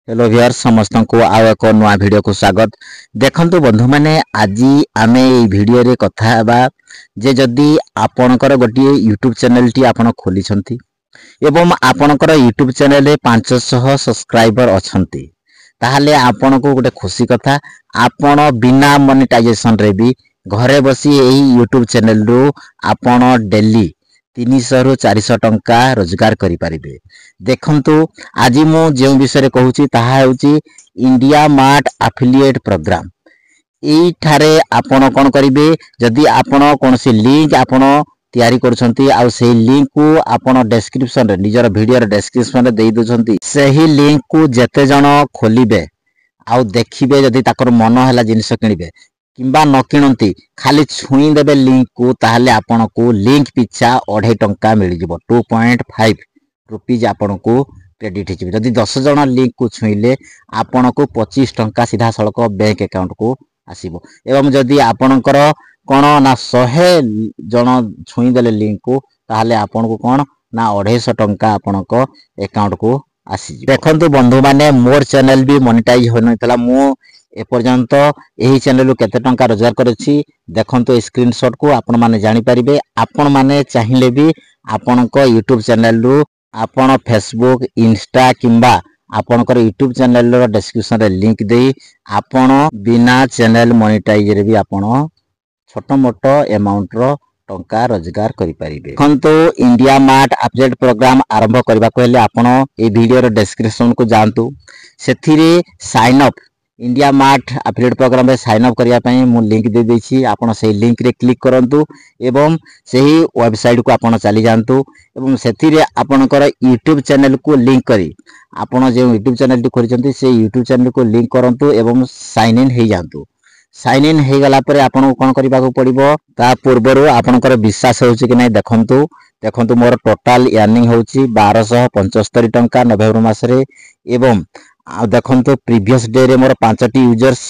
Hello viewers समस्त को आउ एक नुआ वीडियो को स्वागत। देखंतु बंधु माने आज आमे ए वीडियो रे कथा हेबा जे जदी आपनकर गोटे यूट्यूब चैनल टी आपन खोली छंती एवं आपनकर यूट्यूब चैनल रे 500 सब्सक्राइबर अछंती ताहाले आपन को गोटे खुशी कथा आपन बिना मोनेटाइजेशन रे भी घरे बसी एही यूट्यूब चैनल रो आपन डेली 300 रु 400 टंका रोजगार करि परिबे। देखंतु आज मु जे विषय कहूची ताहा हेउची इंडिया मार्ट एफिलिएट प्रोग्राम। एई ठारे आपण कोन करिवे जदी आपण कोनसी लिंक आपण तयारी करछंती आ सेही लिंक को आपण डिस्क्रिप्शन रे निजर वीडियो रे डिस्क्रिप्शन रे देई दोछंती सेही लिंक को जते जण खोलिबे आ देखिबे जदी ताकर मन हला जिनिस किनिबे किंबा न किणती खाली छुई देबे लिंक को ताहले आपण को लिंक पिछा 2.5 टंका मिल जिवो 2.5 रुपीज आपण को क्रेडिट हिजिबे। जदी 10 जण लिंक को छुईले आपण को 25 टंका सीधा सड़क बैंक अकाउंट को आसीबो एवं जदी आपणकर कोन ना 100 जण छुई देले लिंक को ताहले आपण को कोन ना 250 टंका आपणक अकाउंट को आसी। देखंतु बंधु माने मोर चैनल भी मोनेटाइज हो नथला मु ए पर्यंत एही चैनल रो केते टंका रोजगार करछि देखंतु स्क्रीनशॉट को आपण माने जानि परिबे। आपण माने चाहिले भी आपणक यूट्यूब चैनल रो आपण फेसबुक इंस्टा किंबा आपणकर यूट्यूब चैनल रो डिस्क्रिप्शन रे लिंक देई आपण बिना चैनल मोनेटाइज रे भी आपण छोटो मोटो अमाउंट रो टंका रोजगार करि परिबे। देखंतु इंडिया मार्ट एफिलिएट प्रोग्राम आरंभ करबा कहले आपण ए वीडियो रो डिस्क्रिप्शन को जानतु सेथिरे sign up IndiaMART affiliate program रे साइन अप करिया पई मु लिंक दे देछि आपण सेही लिंक रे क्लिक करंतु एवं सेही वेबसाइट को आपण चली जानतु एवं सेथिरे आपनकर यूट्यूब चैनल को लिंक करी आपण जे यूट्यूब चैनल टी खोलिचंती से यूट्यूब चैनल को लिंक करंतु एवं sign in hey जानतु। Sign in हे गला परे आपण कोन करबा को पड़िबो ता पूर्वरु आपनकर विश्वास होउची कि नै देखंतु मोर टोटल अर्निंग होउची 1275 टंका नवेम्बर मास रे एवं आ देखंतु प्रीवियस डे रे मोर 5टी यूजर्स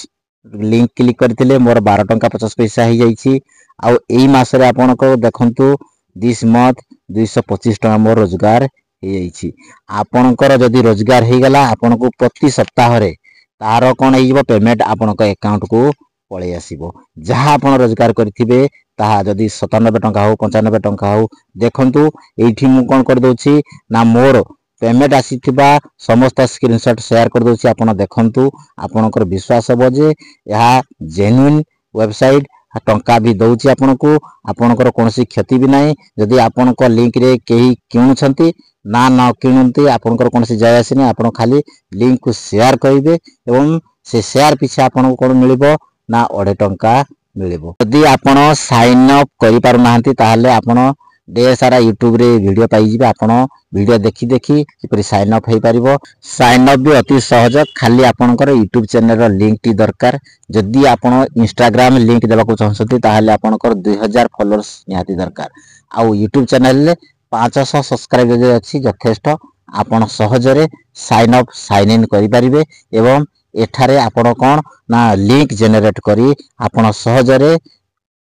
लिंक क्लिक करथिले मोर 12 टंका 50 पैसा ही जाईची आ एई मास रे आपण को देखंतु दिस मंथ 225 टंका मोर रोजगार हे जाईची। आपनकर जदी रोजगार हे गला आपण को प्रति सप्ताह रे तार कोन हे जिवो पेमेंट आपण को अकाउंट को पळे आसीबो जहा आपण रोजगार करथिबे ताहा जदी 97 टंका हो 95 टंका हो देखंतु एठी मु कोन कर दोछि ना मोर पेमेंट आसीथिबा समस्त स्क्रीनशॉट शेयर कर दोछि आपण देखंतु आपनकर विश्वास हो जे यहा जेन्युइन वेबसाइट टंका भी दउछि आपनकर कोनसी क्षति भी नाही। जदी आपनकर लिंक रे केही किणुछंती ना किणुंती आपनकर कोनसी जाय आसी नै आपण खाली लिंक को शेयर करिवे एवं से शेयर पीछे आपन कोन मिलिबो ना 2.5 टंका मिलिबो। जदी आपण साइन अप करि पारु नाहंती ताहाले आपण ढेर सारा यूट्यूब रे वीडियो पाई जिबे आपण वीडियो देखि किपरि साइन अप हे परिबो। साइन अप भी अति सहज खाली आपनकर यूट्यूब चैनल रो लिंक टी दरकार। जदी आपण इंस्टाग्राम लिंक देबा को चाहछथि ताहाले आपनकर 2000 फॉलोअर्स निहाती दरकार आ यूट्यूब चैनल रे 500 सब्सक्राइबर जे अछि यथेष्ट आपण सहज रे साइन अप साइन इन करि परिबे एवं एठारे आपण कोन ना लिंक जनरेट करी आपण सहज रे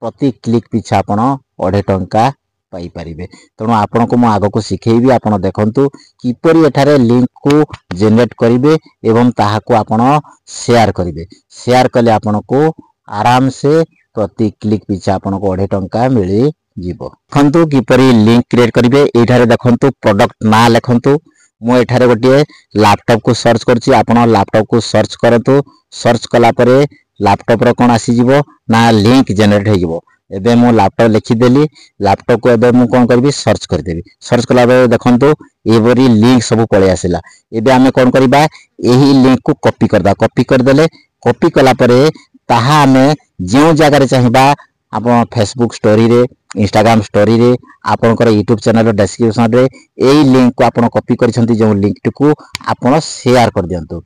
प्रति क्लिक पिछा आपण 2.5 टंका पाई परिबे। तणो आपण को म आगो को सिखेइबी आपण देखंतु किपरि एठारे लिंक को जनरेट करिवे एवं ताहा को आपण शेयर करिवे। शेयर कले आपण को आराम से प्रति क्लिक पिछा आपण को 2.5 टंका मिली जीवो। देखंतु किपरि लिंक क्रिएट करिवे एठारे देखंतु प्रोडक्ट ना लेखंतु मु एठारे गोटे लैपटॉप को सर्च करछि आपण लैपटॉप को सर्च करंतु सर्च कला परे लैपटॉप रो कोन आसी जीवो ना लिंक जनरेट हे जीवो। एबे मु लैपटॉप लिखि देली लैपटॉप को एबे मु कोन करबी सर्च कर देबी सर्च कला बे देखंतु एबरी लिंक सब पळे आसिला। एबे हमें कोन करबा एही लिंक को कॉपी करदा कॉपी कर देले कॉपी कला परे ताहा हमें जेउ जगह रे चाहिबा आपण फेसबुक स्टोरी रे इंस्टाग्राम स्टोरी रे आपनकर यूट्यूब चैनल रो डिस्क्रिप्शन रे एही लिंक को आपण कॉपी करिसंती जो लिंक को आपण शेयर कर दियंतु।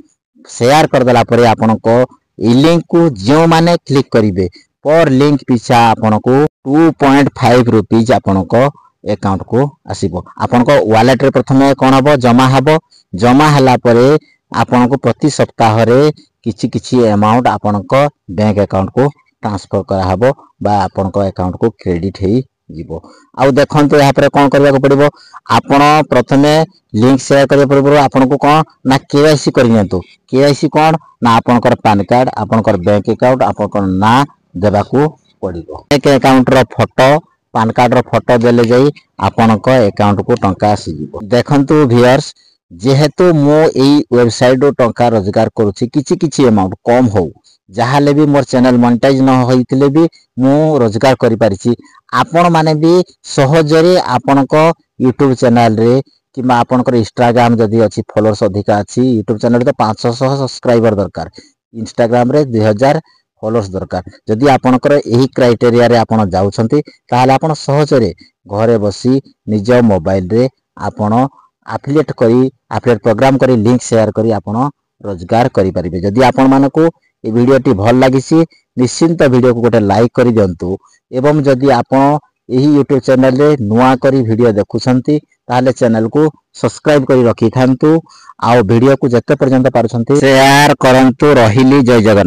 शेयर कर देला परे आपनको ई लिंक को जो माने क्लिक करिवे पर लिंक पिछा आपण को 2.5 रुपीज आपण को अकाउंट को आसीबो। आपण को वॉलेट रे प्रथमे कोन हबो जमा हला परे आपण को प्रति सप्ताह रे किछि अमाउंट आपण को बैंक अकाउंट को ट्रांसफर करा हबो बा आपण को अकाउंट को क्रेडिट हेई ଯିବ। ଆଉ ଦେଖନ୍ତୁ ଏହା ପରେ କଣ କରିବାକୁ ପଡିବ, ଆପଣ ପ୍ରଥମେ लिंक शेयर करने पूर्व आपको कौन ना केवाईसी करनियंतु। केवाईसी कौन ना आपनकर पैन कार्ड, आपनकर बैंक अकाउंट, आपनकर ना देबाकू पड़िबो। बैंक अकाउंट रो फोटो, पैन कार्ड रो फोटो देले जाई आपनक अकाउंट को टंका आसीजिवो। देखंतु व्यूअर्स, जेहेतु मो एई वेबसाइट रो टंका रोजगार करूची, किछि किछि अमाउंट कम हो जहाले भी मोर चैनल मोनेटाइज न होइतिले भी मो रोजगार करि पारिछि। आपण माने भी सहजरे आपनक यूट्यूब चैनल रे किंबा आपनकर इंस्टाग्राम जदि अच्छी फॉलोअर्स अधिका अच्छी, यूट्यूब चैनल तो 500 सब्सक्राइबर दरकार, इंस्टाग्राम रे 2000 फॉलोअर्स दरकार। जदि आपनकर एही क्राइटेरिया रे आपण जाउछंती ताहाले आपण सहजरे घरे बसी निज मोबाइल रे आपण एफिलिएट प्रोग्राम करी लिंक शेयर करी आपण रोजगार करि परिबे। जदि आपण मानको ए वीडियोटी भल लागिसी निश्चिंत वीडियो को गोटे लाइक करि दियंतु एवं जदि आपण एही यूट्यूब चैनल रे नुआ करी वीडियो देखुछंती ताहले चैनल को सब्सक्राइब करी रखि थांतु। आ वीडियो को जते पर्यंत पारुछंती शेयर करंतु। रहिली जय जगन्नाथ।